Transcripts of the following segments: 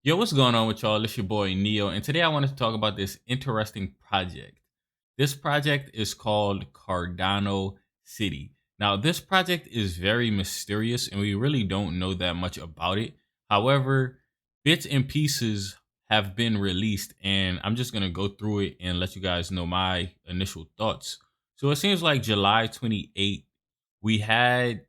Yo, what's going on with y'all? It's your boy Neo, and today I wanted to talk about this interesting project. This project is called Cardano City. Now, this project is very mysterious, and we really don't know that much about it. However, bits and pieces have been released, and I'm just gonna go through it and let you guys know my initial thoughts. So it seems like July 28th, we had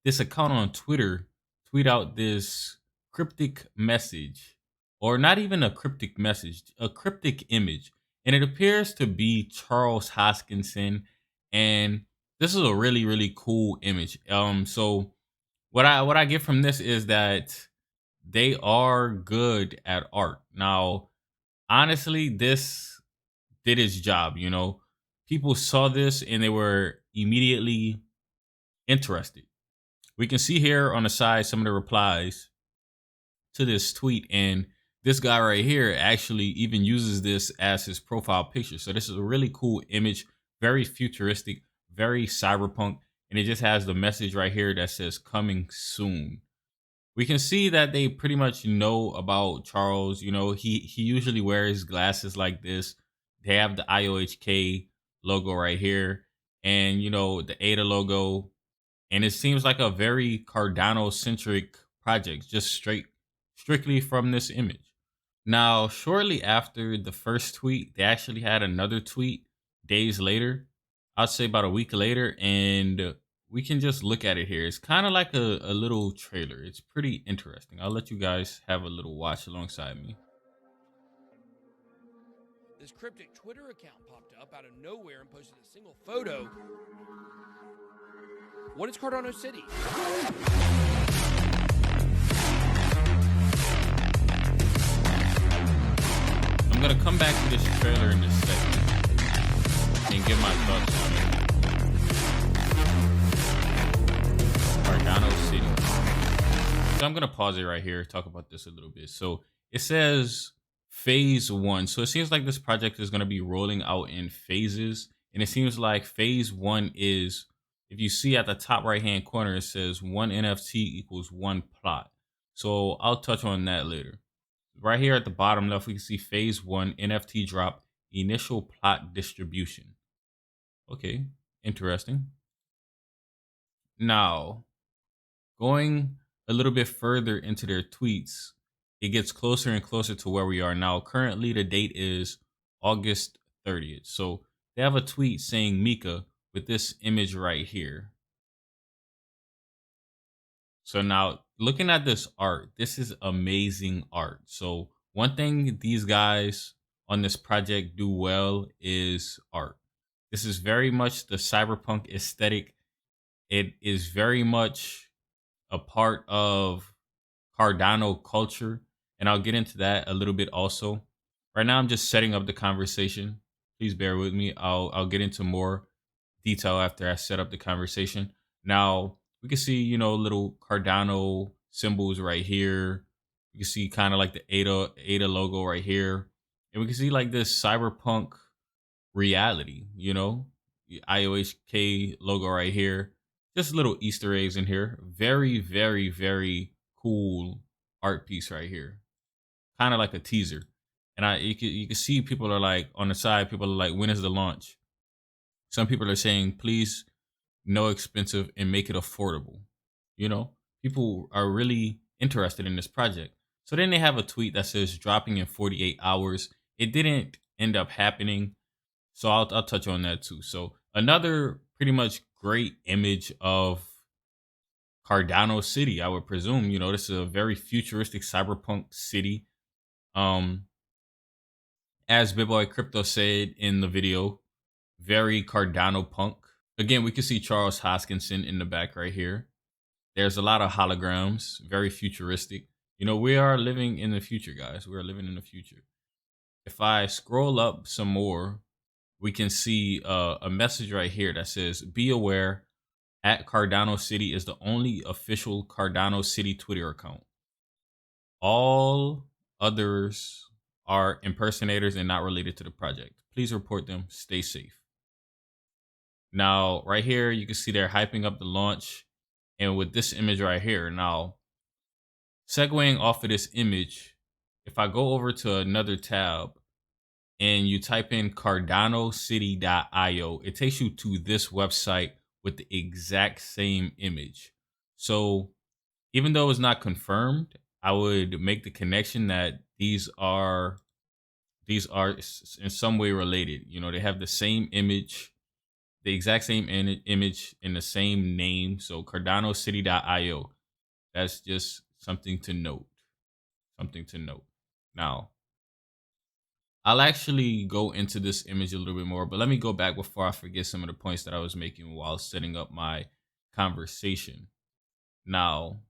this account on Twitter tweet out this cryptic message, or not even a cryptic message, a cryptic image. And it appears to be Charles Hoskinson. And this is a really, really cool image. So what I get from this is that they are good at art. Now, honestly, this did its job. People saw this and they were immediately interested. We can see here on the side some of the replies to this tweet, and this guy right here actually even uses this as his profile picture. So this is a really cool image, very futuristic, very cyberpunk, and it just has the message right here that says coming soon. We can see that they pretty much know about Charles. He usually wears glasses like this. They have the IOHK logo right here, and the ADA logo, and it seems like a very Cardano centric project, just strictly from this image. Now, shortly after the first tweet, they actually had another tweet days later. I'd say about a week later, and we can just look at it here. It's kind of like a little trailer. It's pretty interesting. I'll let you guys have a little watch alongside me. This cryptic Twitter account popped up out of nowhere and posted a single photo. What is Cardano City? I'm gonna come back to this trailer in a second and give my thoughts on it. Cardano City. So I'm gonna pause it right here, talk about this a little bit. So it says phase one. So it seems like this project is gonna be rolling out in phases. And it seems like phase one is, if you see at the top right hand corner, it says one NFT equals one plot. So I'll touch on that later. Right here at the bottom left, we can see phase one NFT drop, initial plot distribution. Okay, interesting. Now, going a little bit further into their tweets, it gets closer and closer to where we are now. Currently, the date is August 30th. So they have a tweet saying Mika with this image right here. So now looking at this art, this is amazing art. So one thing these guys on this project do well is art. This is very much the cyberpunk aesthetic. It is very much a part of Cardano culture, and I'll get into that a little bit also. Right now, I'm just setting up the conversation. Please bear with me. I'll get into more detail after I set up the conversation. Now we can see, little Cardano symbols right here. You can see kind of like the ADA logo right here, and we can see like this cyberpunk reality. The IOHK logo right here. Just little Easter eggs in here. Very, very, very cool art piece right here. Kind of like a teaser. And you can see people are like on the side, people are like, when is the launch? Some people are saying, please, no expensive and make it affordable. You know, People are really interested in this project. So then they have a tweet that says dropping in 48 hours. It didn't end up happening. So I'll touch on that too. So another pretty much great image of Cardano City, I would presume. This is a very futuristic cyberpunk city. Um, as Big Boy Crypto said in the video, very Cardano punk. Again, we can see Charles Hoskinson in the back right here. There's a lot of holograms, very futuristic. We are living in the future, guys. We are living in the future. If I scroll up some more, we can see a message right here that says, be aware, at Cardano City is the only official Cardano City Twitter account. All others are impersonators and not related to the project. Please report them. Stay safe. Now, right here, you can see they're hyping up the launch. And with this image right here, now, segueing off of this image, if I go over to another tab and you type in CardanoCity.io, it takes you to this website with the exact same image. So even though it's not confirmed, I would make the connection that these are in some way related. You know, they have the same image, the exact same image in the same name. So CardanoCity.io. That's just something to note. Something to note. Now, I'll actually go into this image a little bit more, but let me go back before I forget some of the points that I was making while setting up my conversation. Now,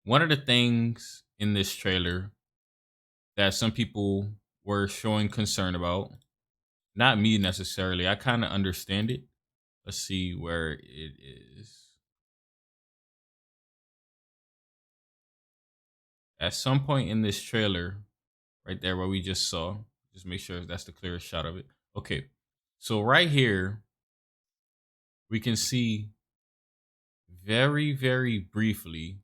one of the things in this trailer that some people were showing concern about, not me necessarily, I kind of understand it. Let's see where it is. At some point in this trailer, right there where we just saw, just make sure that's the clearest shot of it. Okay. So right here, we can see very, very briefly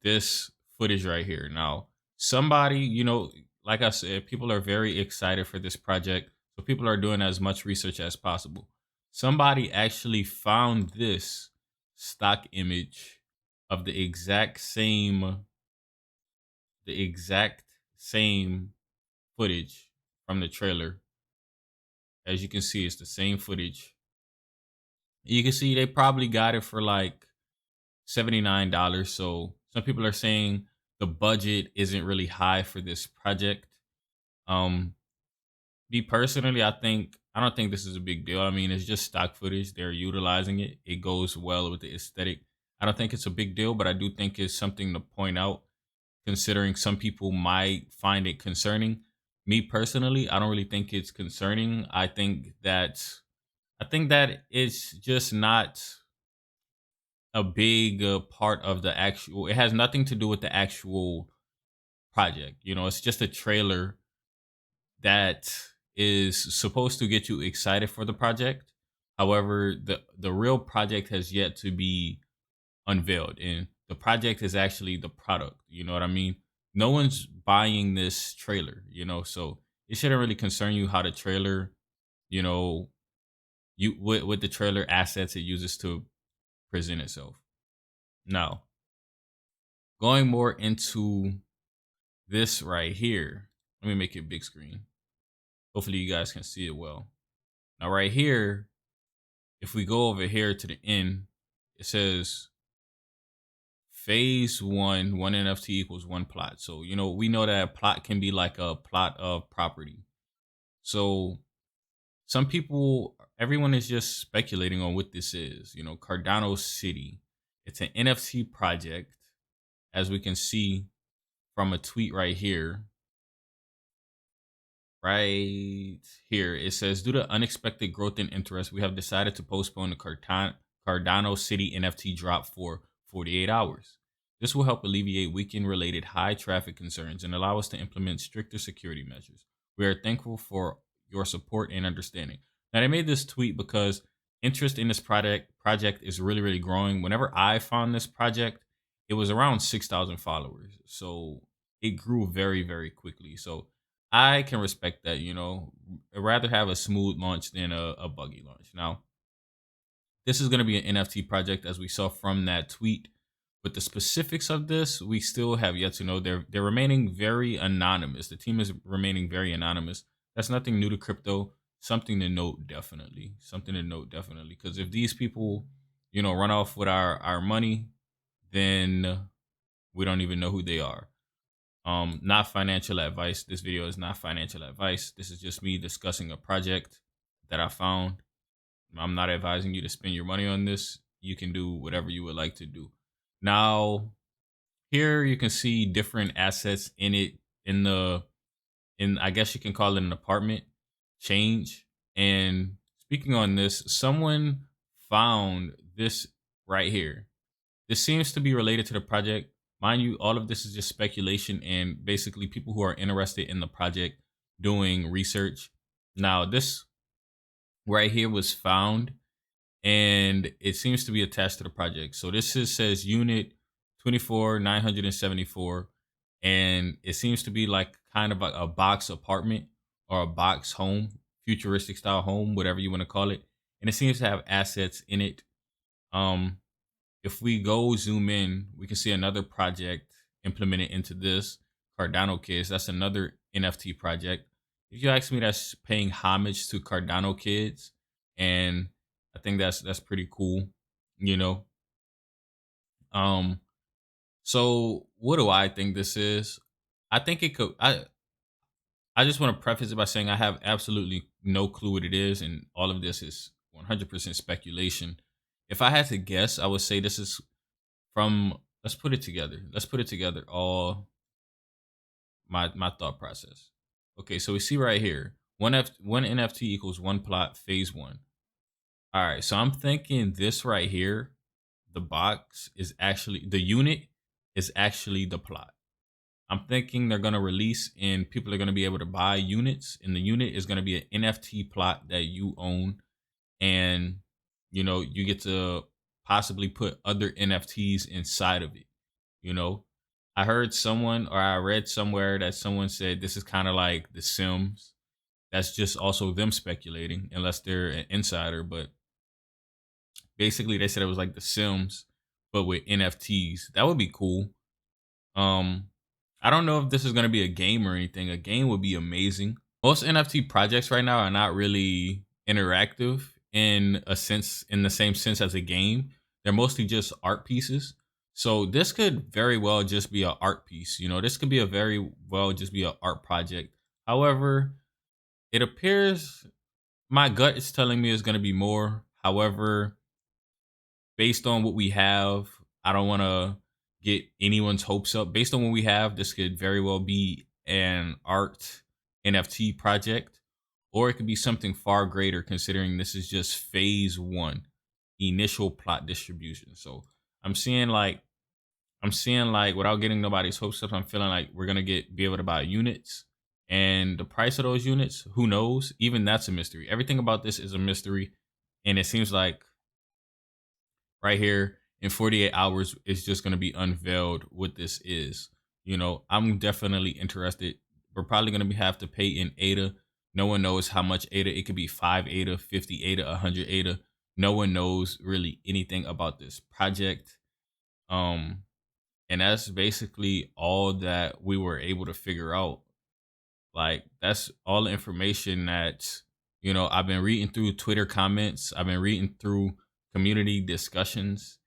this footage right here. Now, somebody, like I said, people are very excited for this project. So people are doing as much research as possible. Somebody actually found this stock image of the exact same footage from the trailer. As you can see, it's the same footage. You can see they probably got it for like $79. So some people are saying the budget isn't really high for this project. Um, Me personally, I don't think this is a big deal. I mean, it's just stock footage. They're utilizing it. It goes well with the aesthetic. I don't think it's a big deal, but I do think it's something to point out, considering some people might find it concerning. Me personally, I don't really think it's concerning. I think that it's just not a big part of the actual. It has nothing to do with the actual project. It's just a trailer that is supposed to get you excited for the project. However, the real project has yet to be unveiled, and the project is actually the product. You know what I mean? No one's buying this trailer. So it shouldn't really concern you how the trailer, you know, with the trailer assets it uses to present itself. Now, going more into this right here, let me make it big screen. Hopefully, you guys can see it well. Now, right here, if we go over here to the end, it says phase one NFT equals one plot. So, we know that a plot can be like a plot of property. So, everyone is just speculating on what this is. Cardano City. It's an NFT project, as we can see from a tweet right here. Right here, it says, due to unexpected growth in interest, we have decided to postpone the Cardano City NFT drop for 48 hours. This will help alleviate weekend related high traffic concerns and allow us to implement stricter security measures. We are thankful for your support and understanding. Now, they made this tweet because interest in this project is really, really growing. Whenever I found this project, it was around 6,000 followers. So it grew very, very quickly. So I can respect that. I'd rather have a smooth launch than a buggy launch. Now, this is going to be an NFT project, as we saw from that tweet. But the specifics of this, we still have yet to know. They're remaining very anonymous. The team is remaining very anonymous. That's nothing new to crypto. Something to note, definitely. Something to note, definitely. Because if these people, run off with our money, then we don't even know who they are. Not financial advice. This video is not financial advice. This is just me discussing a project that I found. I'm not advising you to spend your money on this. You can do whatever you would like to do. Now, here you can see different assets in it in I guess you can call it an apartment change. And speaking on this, someone found this right here. This seems to be related to the project. Mind you, all of this is just speculation and basically people who are interested in the project doing research. Now, this right here was found and it seems to be attached to the project. So this says unit 24,974, and it seems to be like kind of like a box apartment or a box home, futuristic style home, whatever you want to call it. And it seems to have assets in it. Um, if we go zoom in, we can see another project implemented into this Cardano Kids. That's another NFT project. If you ask me, that's paying homage to Cardano Kids, and I think that's pretty cool. You know, um, so what do I think this is? I think it could. I just want to preface it by saying I have absolutely no clue what it is, and all of this is 100% speculation. If I had to guess, I would say this is from. Let's put it together. Let's put it together. All my thought process. Okay, so we see right here one NFT equals one plot phase one. All right, so I'm thinking this right here, the box is actually the unit is actually the plot. I'm thinking they're gonna release and people are gonna be able to buy units, and the unit is gonna be an NFT plot that you own, and you get to possibly put other NFTs inside of it. You know, I heard someone or I read somewhere that someone said this is kind of like The Sims. That's just also them speculating, unless they're an insider. But basically, they said it was like The Sims, but with NFTs. That would be cool. Um, I don't know if this is gonna be a game or anything. A game would be amazing. Most NFT projects right now are not really interactive in a sense, in the same sense as a game. They're mostly just art pieces. So this could very well just be an art piece. This could be a very well just be an art project. However, it appears my gut is telling me it's going to be more. However, based on what we have, I don't want to get anyone's hopes up. Based on what we have, this could very well be an art NFT project, or it could be something far greater considering this is just phase one, initial plot distribution. So I'm seeing like without getting nobody's hopes up, I'm feeling like we're gonna be able to buy units. And the price of those units, who knows? Even that's a mystery. Everything about this is a mystery. And it seems like right here in 48 hours it's just going to be unveiled what this is. I'm definitely interested. We're probably going to have to pay in ADA. No one knows how much ADA. It could be 5 ADA, 50 ADA, 100 ADA. No one knows really anything about this project. um and that's basically all that we were able to figure out. Like, that's all the information that I've been reading through Twitter comments, I've been reading through community discussions,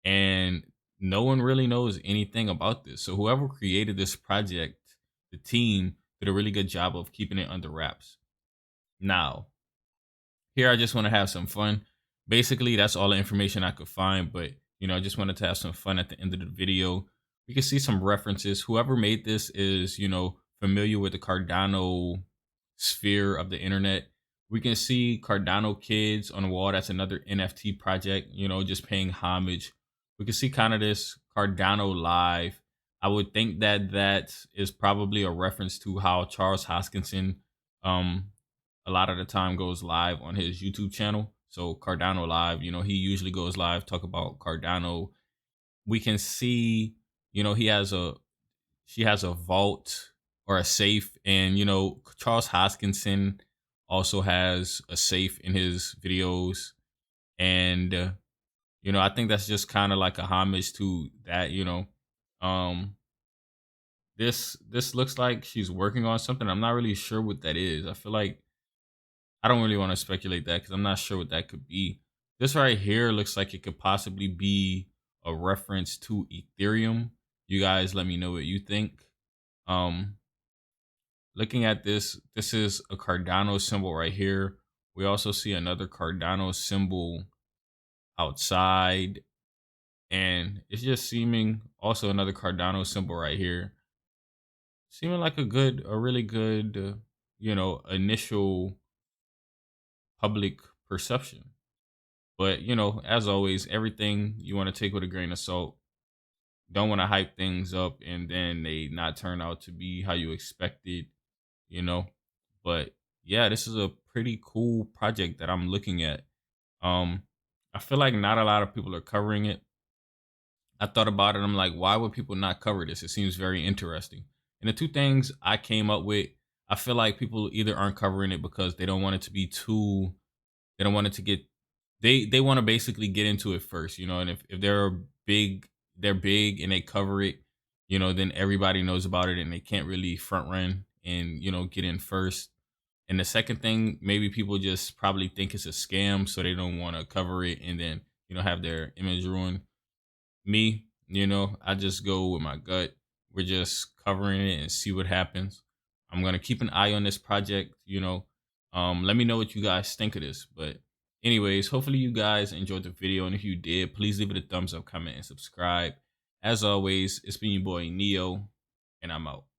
and no one really knows anything about this. So whoever created this project, the team did a really good job of keeping it under wraps. Now, here I just want to have some fun. Basically, that's all the information I could find, but I just wanted to have some fun at the end of the video. We can see some references. Whoever made this is, familiar with the Cardano sphere of the internet. We can see Cardano Kids on the wall. That's another NFT project, just paying homage. We can see kind of this Cardano Live. I would think that that is probably a reference to how Charles Hoskinson um a lot of the time goes live on his YouTube channel. So Cardano Live, he usually goes live, talk about Cardano. We can see, he has she has a vault or a safe, and Charles Hoskinson also has a safe in his videos, and I think that's just kind of like a homage to that. Um, this looks like she's working on something. I'm not really sure what that is. I feel like I don't really want to speculate that because I'm not sure what that could be. This right here looks like it could possibly be a reference to Ethereum. You guys let me know what you think. Um, Looking at this is a Cardano symbol right here. We also see another Cardano symbol outside, and it's just seeming also another Cardano symbol right here. Seeming like a really good, initial public perception. But as always, everything you want to take with a grain of salt. Don't want to hype things up and then they not turn out to be how you expected, you know. But yeah, this is a pretty cool project that I'm looking at. Um, I feel like not a lot of people are covering it. I thought about it. I'm like, why would people not cover this? It seems very interesting. And the two things I came up with, I feel like people either aren't covering it because they don't want it to be too, they don't want it to get, they want to basically get into it first, you know. And if they're big and they cover it, you know, then everybody knows about it and they can't really front run and, you know, get in first. And the second thing, maybe people just probably think it's a scam, so they don't want to cover it and then, you know, have their image ruined. Me, you know, I just go with my gut. We're just covering it and see what happens. I'm gonna keep an eye on this project, you know. Let me know what you guys think of this. But anyways, hopefully you guys enjoyed the video. And if you did, please leave it a thumbs up, comment, and subscribe. As always, it's been your boy Neo, and I'm out.